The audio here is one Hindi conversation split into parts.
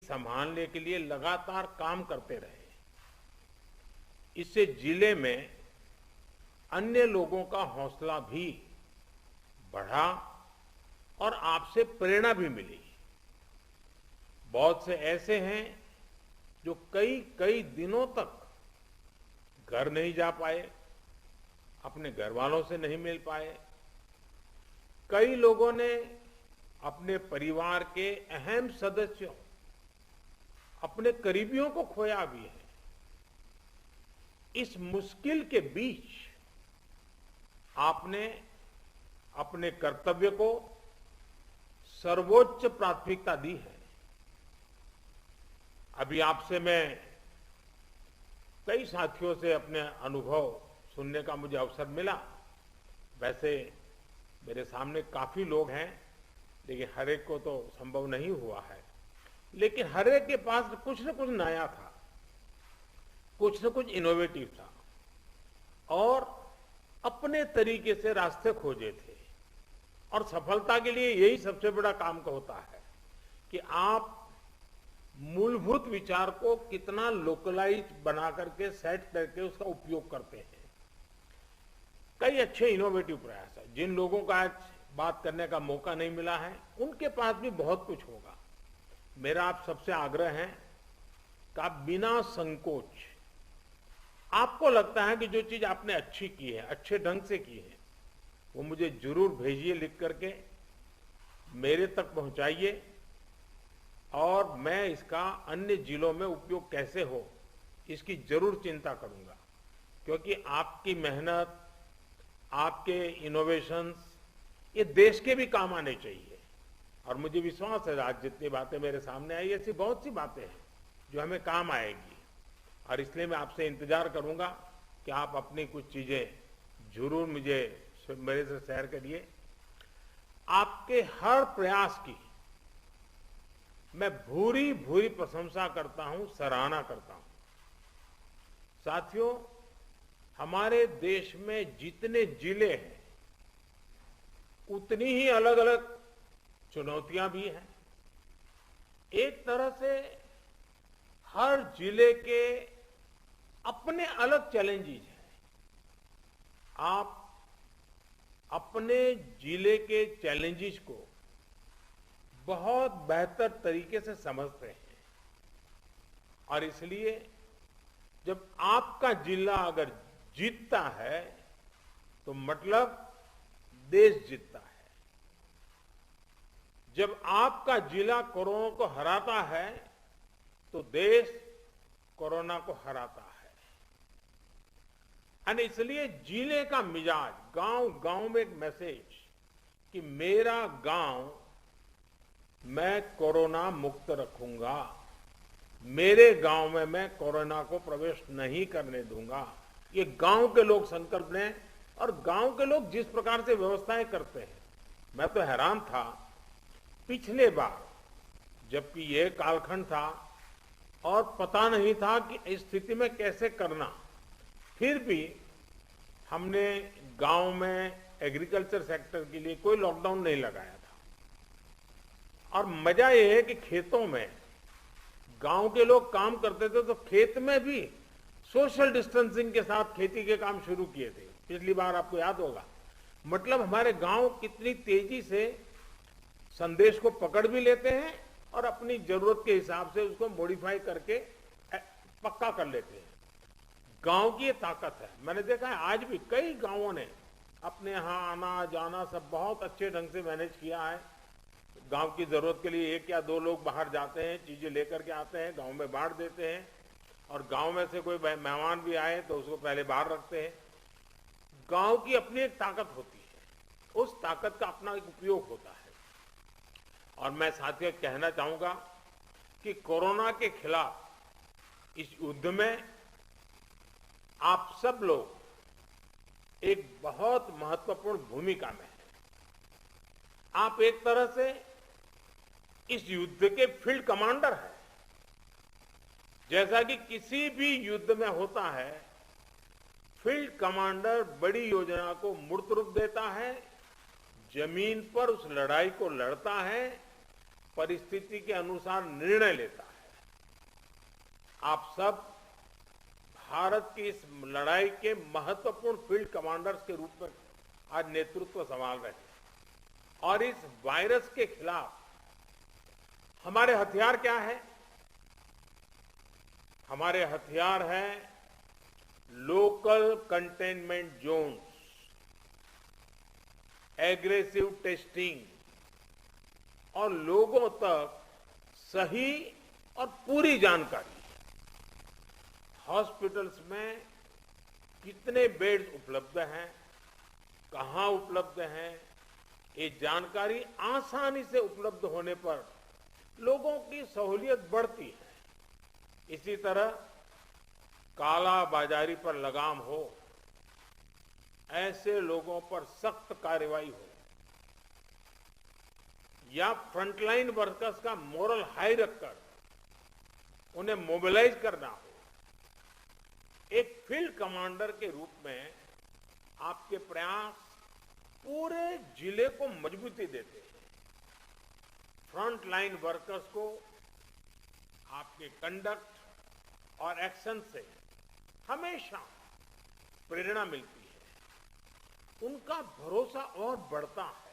संभालने के लिए लगातार काम करते रहे। इससे जिले में अन्य लोगों का हौसला भी बढ़ा और आपसे प्रेरणा भी मिली। बहुत से ऐसे हैं जो कई कई दिनों तक घर नहीं जा पाए, अपने घर वालों से नहीं मिल पाए। कई लोगों ने अपने परिवार के अहम सदस्यों, अपने करीबियों को खोया भी है। इस मुश्किल के बीच आपने अपने कर्तव्य को सर्वोच्च प्राथमिकता दी है। अभी आपसे मैं कई साथियों से अपने अनुभव सुनने का मुझे अवसर मिला। वैसे मेरे सामने काफी लोग हैं, लेकिन हर एक को तो संभव नहीं हुआ है। लेकिन हर एक के पास कुछ न कुछ नया था, कुछ न कुछ इनोवेटिव था और अपने तरीके से रास्ते खोजे थे। और सफलता के लिए यही सबसे बड़ा काम का होता है कि आप मूलभूत विचार को कितना लोकलाइज बना करके सेट करके उसका उपयोग करते हैं। कई अच्छे इनोवेटिव प्रयास है। जिन लोगों का आज बात करने का मौका नहीं मिला है, उनके पास भी बहुत कुछ होगा। मेरा आप सबसे आग्रह है कि आप बिना संकोच, आपको लगता है कि जो चीज आपने अच्छी की है, अच्छे ढंग से की है, वो मुझे जरूर भेजिए, लिख करके मेरे तक पहुंचाइए और मैं इसका अन्य जिलों में उपयोग कैसे हो इसकी जरूर चिंता करूंगा। क्योंकि आपकी मेहनत, आपके इनोवेशंस ये देश के भी काम आने चाहिए। और मुझे विश्वास है आज जितनी बातें मेरे सामने आई, ऐसी बहुत सी बातें हैं जो हमें काम आएगी। और इसलिए मैं आपसे इंतजार करूंगा कि आप अपनी कुछ चीजें जरूर मेरे से शेयर करिए। आपके हर प्रयास की मैं भूरी भूरी प्रशंसा करता हूं, सराहना करता हूं। साथियों, हमारे देश में जितने जिले हैं उतनी ही अलग अलग चुनौतियां भी हैं। एक तरह से हर जिले के अपने अलग चैलेंजेस हैं। आप अपने जिले के चैलेंजेस को बहुत बेहतर तरीके से समझते हैं और इसलिए जब आपका जिला अगर जीतता है तो मतलब देश जीतता है। जब आपका जिला कोरोना को हराता है तो देश कोरोना को हराता है। और इसलिए जिले का मिजाज, गांव गांव में एक मैसेज कि मेरा गांव मैं कोरोना मुक्त रखूंगा, मेरे गांव में मैं कोरोना को प्रवेश नहीं करने दूंगा, ये गांव के लोग संकल्प लें। और गांव के लोग जिस प्रकार से व्यवस्थाएं करते हैं, मैं तो हैरान था। पिछले बार जबकि ये कालखंड था और पता नहीं था कि इस स्थिति में कैसे करना, फिर भी हमने गांव में एग्रीकल्चर सेक्टर के लिए कोई लॉकडाउन नहीं लगाया था। और मजा ये है कि खेतों में गांव के लोग काम करते थे तो खेत में भी सोशल डिस्टेंसिंग के साथ खेती के काम शुरू किए थे। पिछली बार आपको याद होगा। मतलब हमारे गांव कितनी तेजी से संदेश को पकड़ भी लेते हैं और अपनी जरूरत के हिसाब से उसको मॉडिफाई करके पक्का कर लेते हैं। गांव की ये ताकत है। मैंने देखा है आज भी कई गांवों ने अपने यहाँ आना जाना सब बहुत अच्छे ढंग से मैनेज किया है। गांव की जरूरत के लिए एक या दो लोग बाहर जाते हैं, चीजें लेकर के आते हैं, गांव में बांट देते हैं। और गांव में से कोई मेहमान भी आए तो उसको पहले बाहर रखते हैं। गांव की अपनी एक ताकत होती है, उस ताकत का अपना एक उपयोग होता है। और मैं साथियों कहना चाहूंगा कि कोरोना के खिलाफ इस युद्ध में आप सब लोग एक बहुत महत्वपूर्ण भूमिका में हैं। आप एक तरह से इस युद्ध के फील्ड कमांडर हैं। जैसा कि किसी भी युद्ध में होता है, फील्ड कमांडर बड़ी योजना को मूर्त रूप देता है, जमीन पर उस लड़ाई को लड़ता है, परिस्थिति के अनुसार निर्णय लेता है। आप सब भारत की इस लड़ाई के महत्वपूर्ण फील्ड कमांडर्स के रूप में आज नेतृत्व संभाल रहे हैं और इस वायरस के खिलाफ हमारे हथियार क्या है? हमारे हथियार हैं local containment zones, aggressive testing और लोगों तक सही और पूरी जानकारी। हॉस्पिटल्स में कितने बेड्स उपलब्ध हैं, कहां उपलब्ध हैं, ये जानकारी आसानी से उपलब्ध होने पर लोगों की सहूलियत बढ़ती है। इसी तरह काला बाजारी पर लगाम हो, ऐसे लोगों पर सख्त कार्रवाई हो या फ्रंटलाइन वर्कर्स का मोरल हाई रखकर उन्हें मोबिलाइज करना हो, एक फील्ड कमांडर के रूप में आपके प्रयास पूरे जिले को मजबूती देते हैं। फ्रंटलाइन वर्कर्स को आपके कंडक्ट और एक्शन से हमेशा प्रेरणा मिलती है, उनका भरोसा और बढ़ता है।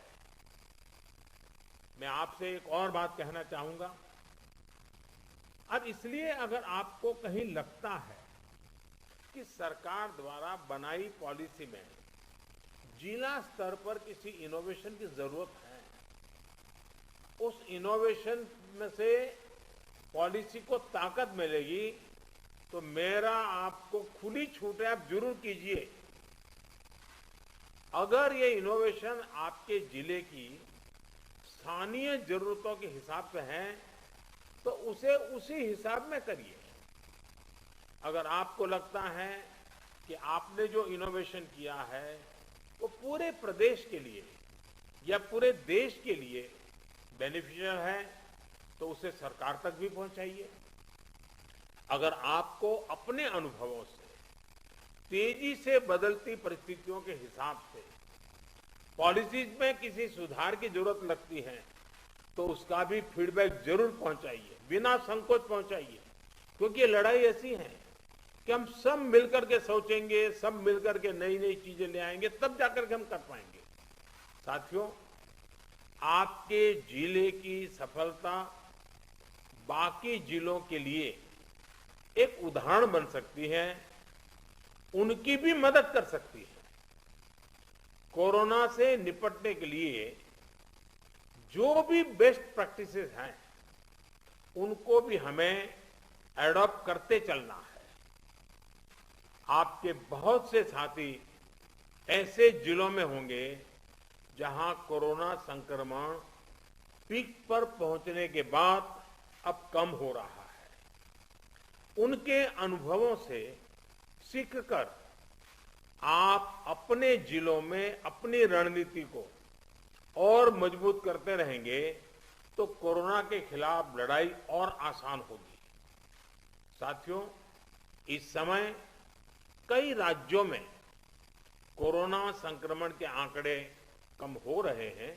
मैं आपसे एक और बात कहना चाहूंगा। अब इसलिए अगर आपको कहीं लगता है कि सरकार द्वारा बनाई पॉलिसी में जिला स्तर पर किसी इनोवेशन की जरूरत है, उस इनोवेशन में से पॉलिसी को ताकत मिलेगी, तो मेरा आपको खुली छूट है, आप जरूर कीजिए। अगर ये इनोवेशन आपके जिले की स्थानीय जरूरतों के हिसाब से है तो उसे उसी हिसाब में करिए। अगर आपको लगता है कि आपने जो इनोवेशन किया है वो पूरे प्रदेश के लिए या पूरे देश के लिए बेनिफिशियल है, तो उसे सरकार तक भी पहुंचाइए। अगर आपको अपने अनुभवों से तेजी से बदलती परिस्थितियों के हिसाब से पॉलिसीज में किसी सुधार की जरूरत लगती है, तो उसका भी फीडबैक जरूर पहुंचाइए, बिना संकोच पहुंचाइए। क्योंकि ये लड़ाई ऐसी है कि हम सब मिलकर के सोचेंगे, सब मिलकर के नई नई चीजें ले आएंगे, तब जाकर के हम कर पाएंगे। साथियों, आपके जिले की सफलता बाकी जिलों के लिए एक उदाहरण बन सकती है, उनकी भी मदद कर सकती है। कोरोना से निपटने के लिए जो भी बेस्ट प्रैक्टिसेस हैं, उनको भी हमें एडॉप्ट करते चलना है। आपके बहुत से साथी ऐसे जिलों में होंगे जहां कोरोना संक्रमण पीक पर पहुंचने के बाद अब कम हो रहा है। उनके अनुभवों से सीखकर आप अपने जिलों में अपनी रणनीति को और मजबूत करते रहेंगे तो कोरोना के खिलाफ लड़ाई और आसान होगी। साथियों, इस समय कई राज्यों में कोरोना संक्रमण के आंकड़े कम हो रहे हैं,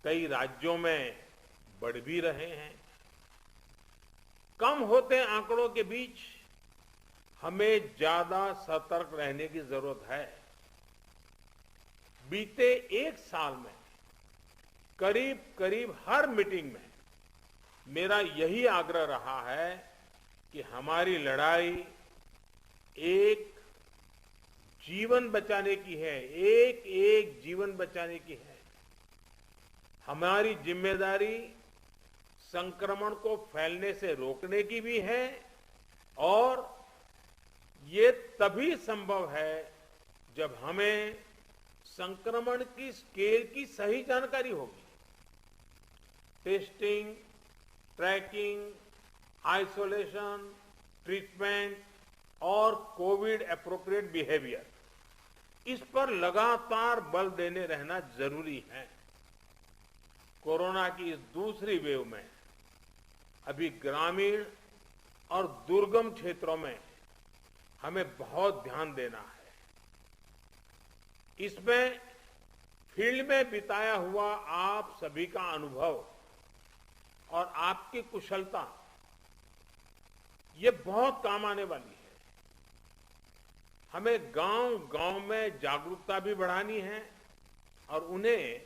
कई राज्यों में बढ़ भी रहे हैं। कम होते आंकड़ों के बीच हमें ज्यादा सतर्क रहने की जरूरत है। बीते एक साल में करीब करीब हर मीटिंग में मेरा यही आग्रह रहा है कि हमारी लड़ाई एक जीवन बचाने की है, एक एक जीवन बचाने की है। हमारी जिम्मेदारी संक्रमण को फैलने से रोकने की भी है और ये तभी संभव है जब हमें संक्रमण की स्केल की सही जानकारी होगी। टेस्टिंग, ट्रैकिंग, आइसोलेशन, ट्रीटमेंट और कोविड एप्रोप्रिएट बिहेवियर, इस पर लगातार बल देने रहना जरूरी है। कोरोना की इस दूसरी वेव में अभी ग्रामीण और दुर्गम क्षेत्रों में हमें बहुत ध्यान देना है। इसमें फील्ड में बिताया हुआ आप सभी का अनुभव और आपकी कुशलता ये बहुत काम आने वाली है। हमें गांव-गांव में जागरूकता भी बढ़ानी है और उन्हें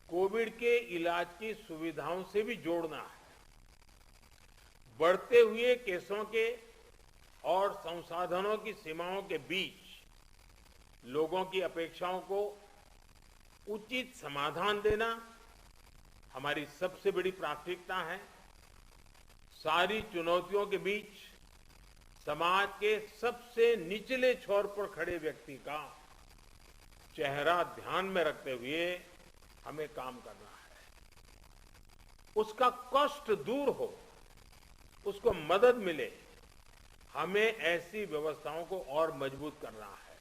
कोविड के इलाज की सुविधाओं से भी जोड़ना है। बढ़ते हुए केसों के और संसाधनों की सीमाओं के बीच लोगों की अपेक्षाओं को उचित समाधान देना हमारी सबसे बड़ी प्राथमिकता है। सारी चुनौतियों के बीच समाज के सबसे निचले छोर पर खड़े व्यक्ति का चेहरा ध्यान में रखते हुए हमें काम करना है। उसका कष्ट दूर हो, उसको मदद मिले, हमें ऐसी व्यवस्थाओं को और मजबूत करना है।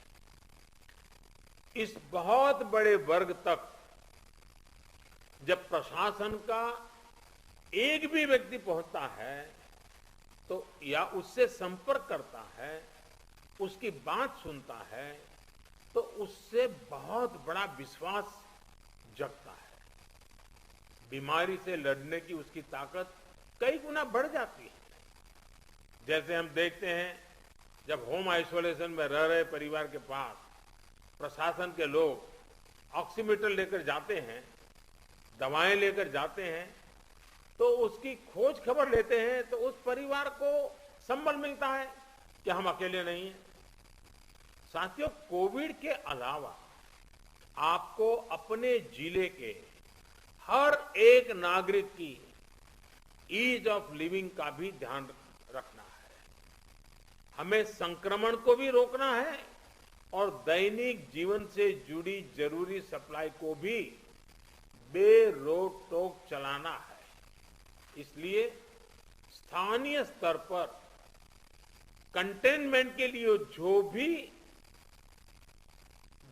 इस बहुत बड़े वर्ग तक जब प्रशासन का एक भी व्यक्ति पहुंचता है तो या उससे संपर्क करता है, उसकी बात सुनता है, तो उससे बहुत बड़ा विश्वास जगता है। बीमारी से लड़ने की उसकी ताकत कई गुना बढ़ जाती है। जैसे हम देखते हैं, जब होम आइसोलेशन में रह रहे परिवार के पास प्रशासन के लोग ऑक्सीमीटर लेकर जाते हैं, दवाएं लेकर जाते हैं, तो उसकी खोज खबर लेते हैं, तो उस परिवार को संबल मिलता है कि हम अकेले नहीं हैं। साथियों, कोविड के अलावा आपको अपने जिले के हर एक नागरिक की ईज ऑफ लिविंग का भी ध्यान रखना है। हमें संक्रमण को भी रोकना है और दैनिक जीवन से जुड़ी जरूरी सप्लाई को भी बेरोक टोक चलाना है। इसलिए स्थानीय स्तर पर कंटेनमेंट के लिए जो भी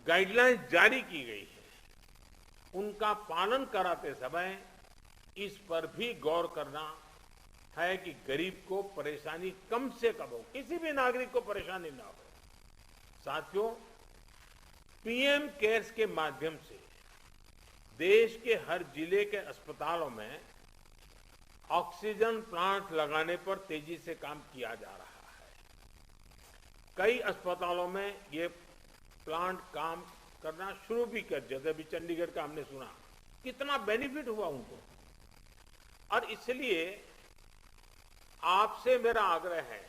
गाइडलाइंस जारी की गई है, उनका पालन कराते समय इस पर भी गौर करना है कि गरीब को परेशानी कम से कम हो, किसी भी नागरिक को परेशानी ना हो। साथियों, पीएम केयर्स के माध्यम से देश के हर जिले के अस्पतालों में ऑक्सीजन प्लांट लगाने पर तेजी से काम किया जा रहा है। कई अस्पतालों में ये प्लांट काम करना शुरू भी कर, जैसे अभी चंडीगढ़ का हमने सुना, कितना बेनिफिट हुआ उनको। और इसलिए आपसे मेरा आग्रह है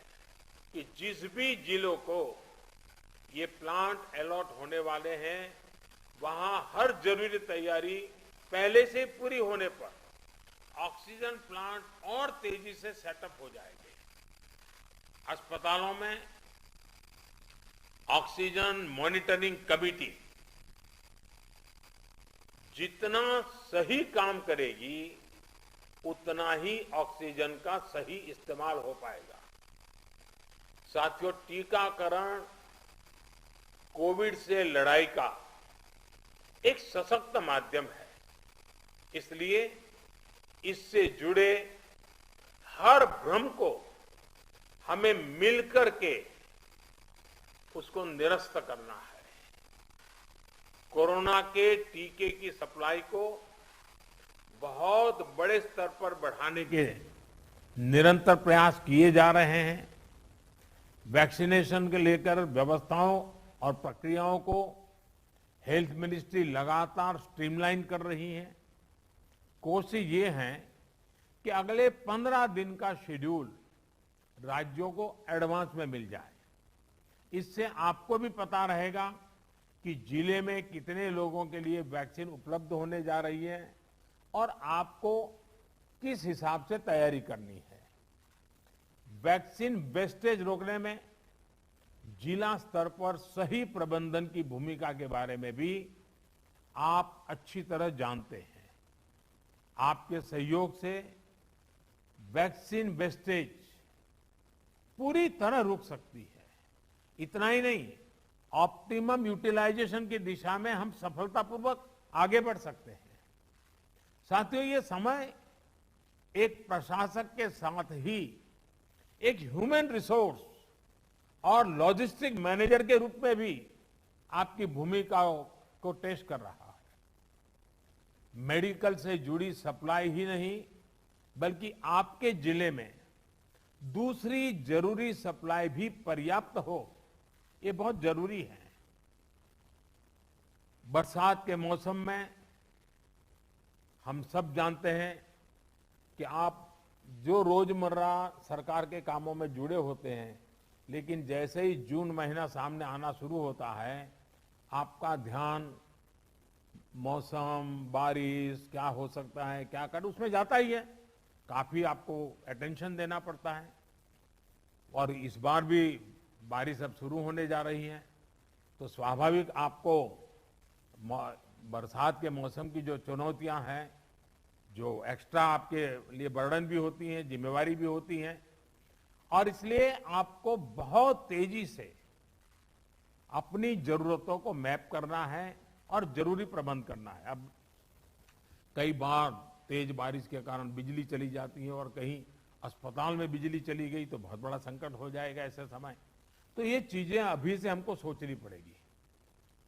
कि जिस भी जिलों को ये प्लांट अलॉट होने वाले हैं, वहां हर जरूरी तैयारी पहले से पूरी होने पर ऑक्सीजन प्लांट और तेजी से सेटअप हो जाएंगे। अस्पतालों में ऑक्सीजन मॉनिटरिंग कमेटी जितना सही काम करेगी, उतना ही ऑक्सीजन का सही इस्तेमाल हो पाएगा। साथियों, टीकाकरण कोविड से लड़ाई का एक सशक्त माध्यम है। इसलिए इससे जुड़े हर भ्रम को हमें मिलकर के उसको निरस्त करना है। कोरोना के टीके की सप्लाई को बहुत बड़े स्तर पर बढ़ाने के निरंतर प्रयास किए जा रहे हैं। वैक्सीनेशन के लेकर व्यवस्थाओं और प्रक्रियाओं को हेल्थ मिनिस्ट्री लगातार स्ट्रीमलाइन कर रही है। कोशिश ये है कि अगले 15 दिन का शेड्यूल राज्यों को एडवांस में मिल जाए। इससे आपको भी पता रहेगा कि जिले में कितने लोगों के लिए वैक्सीन उपलब्ध होने जा रही है और आपको किस हिसाब से तैयारी करनी है। वैक्सीन वेस्टेज रोकने में जिला स्तर पर सही प्रबंधन की भूमिका के बारे में भी आप अच्छी तरह जानते हैं। आपके सहयोग से वैक्सीन वेस्टेज पूरी तरह रुक सकती है। इतना ही नहीं, ऑप्टिमम यूटिलाइजेशन की दिशा में हम सफलतापूर्वक आगे बढ़ सकते हैं। साथियों, ये समय एक प्रशासक के साथ ही एक ह्यूमन रिसोर्स और लॉजिस्टिक मैनेजर के रूप में भी आपकी भूमिकाओं को टेस्ट कर रहा है। मेडिकल से जुड़ी सप्लाई ही नहीं, बल्कि आपके जिले में दूसरी जरूरी सप्लाई भी पर्याप्त हो, ये बहुत जरूरी है। बरसात के मौसम में हम सब जानते हैं कि आप जो रोजमर्रा सरकार के कामों में जुड़े होते हैं, लेकिन जैसे ही जून महीना सामने आना शुरू होता है, आपका ध्यान मौसम, बारिश क्या हो सकता है, क्या कर, उसमें जाता ही है। काफी आपको अटेंशन देना पड़ता है। और इस बार भी बारिश अब शुरू होने जा रही है, तो स्वाभाविक आपको बरसात के मौसम की जो चुनौतियां हैं, जो एक्स्ट्रा आपके लिए बर्डन भी होती हैं, जिम्मेवारी भी होती हैं, और इसलिए आपको बहुत तेजी से अपनी जरूरतों को मैप करना है और जरूरी प्रबंध करना है। अब कई बार तेज बारिश के कारण बिजली चली जाती है और कहीं अस्पताल में बिजली चली गई तो बहुत बड़ा संकट हो जाएगा ऐसे समय। तो ये चीजें अभी से हमको सोचनी पड़ेगी।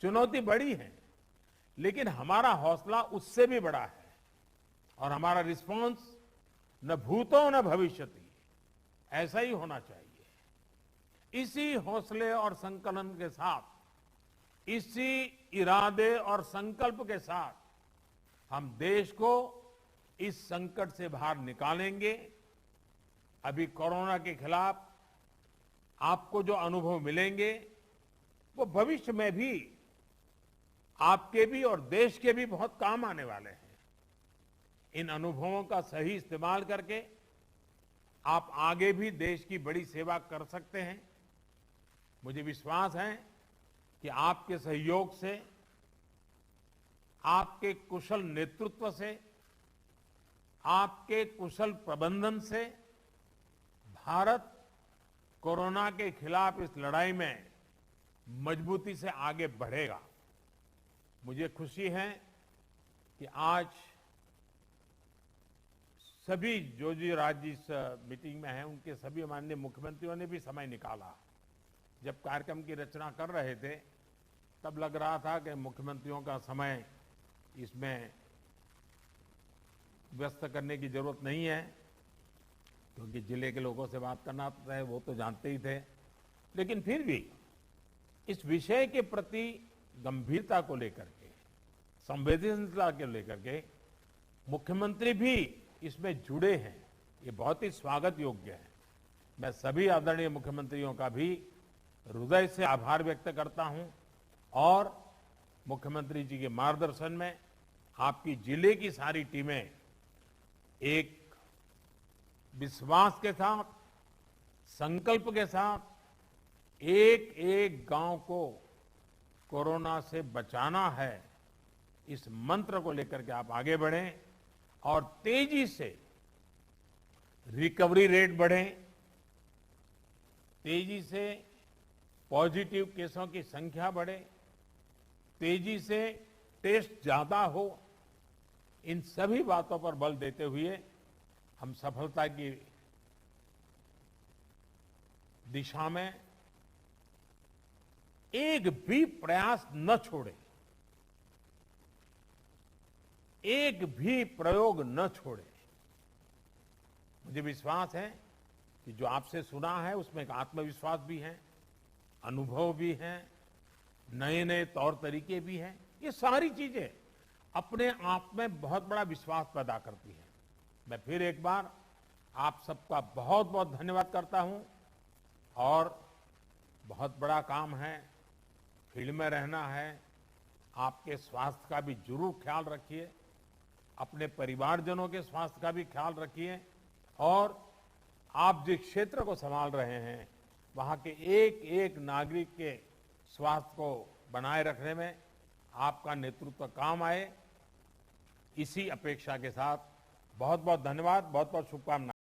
चुनौती बड़ी है, लेकिन हमारा हौसला उससे भी बड़ा है और हमारा रिस्पांस न भूतो न भविष्यति, ऐसा ही होना चाहिए। इसी हौसले और संकलन के साथ, इसी इरादे और संकल्प के साथ हम देश को इस संकट से बाहर निकालेंगे। अभी कोरोना के खिलाफ आपको जो अनुभव मिलेंगे, वो भविष्य में भी आपके भी और देश के भी बहुत काम आने वाले हैं। इन अनुभवों का सही इस्तेमाल करके आप आगे भी देश की बड़ी सेवा कर सकते हैं। मुझे विश्वास है कि आपके सहयोग से, आपके कुशल नेतृत्व से, आपके कुशल प्रबंधन से भारत कोरोना के खिलाफ इस लड़ाई में मजबूती से आगे बढ़ेगा। मुझे खुशी है कि आज सभी जो राज्य इस मीटिंग में हैं, उनके सभी माननीय मुख्यमंत्रियों ने भी समय निकाला। जब कार्यक्रम की रचना कर रहे थे, तब लग रहा था कि मुख्यमंत्रियों का समय इसमें व्यस्त करने की जरूरत नहीं है, क्योंकि जिले के लोगों से बात करना है वो तो जानते ही थे। लेकिन फिर भी इस विषय के प्रति गंभीरता को लेकर के, संवेदनशीलता को लेकर के मुख्यमंत्री भी इसमें जुड़े हैं, ये बहुत ही स्वागत योग्य है। मैं सभी आदरणीय मुख्यमंत्रियों का भी हृदय से आभार व्यक्त करता हूं और मुख्यमंत्री जी के मार्गदर्शन में आपकी जिले की सारी टीमें एक विश्वास के साथ, संकल्प के साथ एक एक गांव को कोरोना से बचाना है, इस मंत्र को लेकर के आप आगे बढ़ें और तेजी से रिकवरी रेट बढ़े, तेजी से पॉजिटिव केसों की संख्या बढ़े, तेजी से टेस्ट ज्यादा हो। इन सभी बातों पर बल देते हुए हम सफलता की दिशा में एक भी प्रयास न छोड़े, एक भी प्रयोग न छोड़े। मुझे विश्वास है कि जो आपसे सुना है उसमें एक आत्मविश्वास भी है, अनुभव भी है, नए नए तौर तरीके भी हैं। ये सारी चीजें अपने आप में बहुत बड़ा विश्वास पैदा करती हैं। मैं फिर एक बार आप सबका बहुत बहुत धन्यवाद करता हूं और बहुत बड़ा काम है, फील्ड में रहना है। आपके स्वास्थ्य का भी जरूर ख्याल रखिए, अपने परिवारजनों के स्वास्थ्य का भी ख्याल रखिए और आप जिस क्षेत्र को संभाल रहे हैं वहां के एक एक नागरिक के स्वास्थ्य को बनाए रखने में आपका नेतृत्व काम आए, इसी अपेक्षा के साथ बहुत बहुत धन्यवाद, बहुत बहुत शुभकामनाएं।